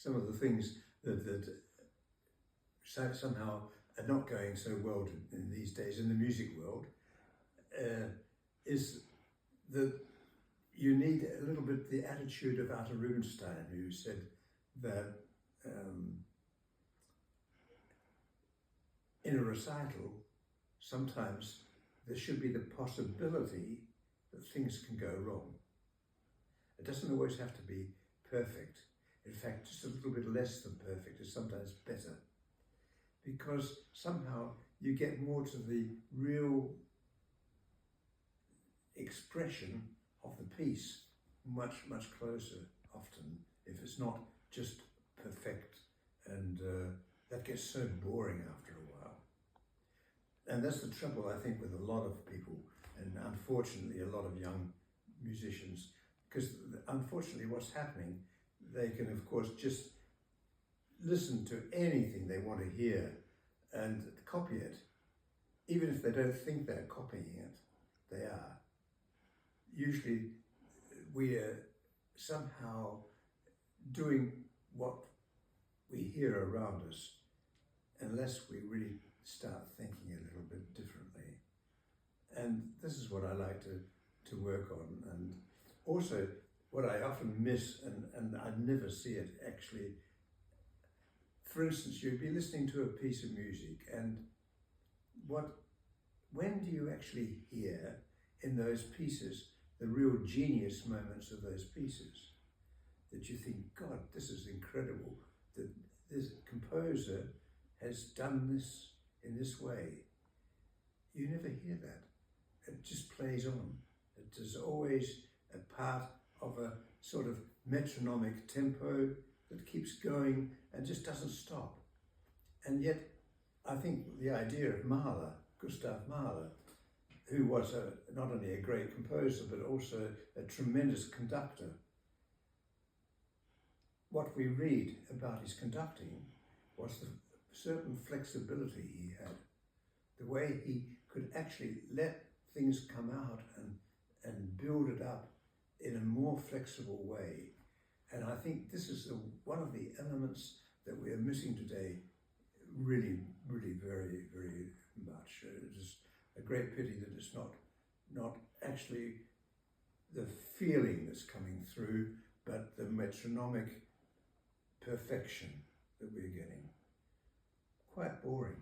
some of the things that somehow are not going so well in these days in the music world is that you need a little bit the attitude of Arthur Rubinstein, who said that in a recital, sometimes there should be the possibility that things can go wrong. It doesn't always have to be perfect. In fact, just a little bit less than perfect is sometimes better, because somehow you get more to the real expression of the piece much closer often, if it's not just perfect, and that gets so boring after a while. And that's the trouble, I think, with a lot of people, and unfortunately a lot of young musicians, because unfortunately what's happening, they can of course just listen to anything they want to hear and copy it. Even if they don't think they're copying it, they are. Usually we are somehow doing what we hear around us, unless we really start thinking a little bit differently. And this is what I like to work on. And also what I often miss, and I never see it actually, for instance, you'd be listening to a piece of music, and when do you actually hear in those pieces the real genius moments of those pieces? That you think, God, this is incredible, that this composer has done this in this way. You never hear that. It just plays on. It is always a part of a sort of metronomic tempo that keeps going and just doesn't stop. And yet, I think the idea of Mahler, Gustav Mahler, who was not only a great composer but also a tremendous conductor, what we read about his conducting was the certain flexibility he had, the way he could actually let things come out and build it up in a more flexible way. And I think this is one of the elements that we are missing today, really very much. It is a great pity that it's not actually the feeling that's coming through, but the metronomic perfection that we're getting. Quite boring.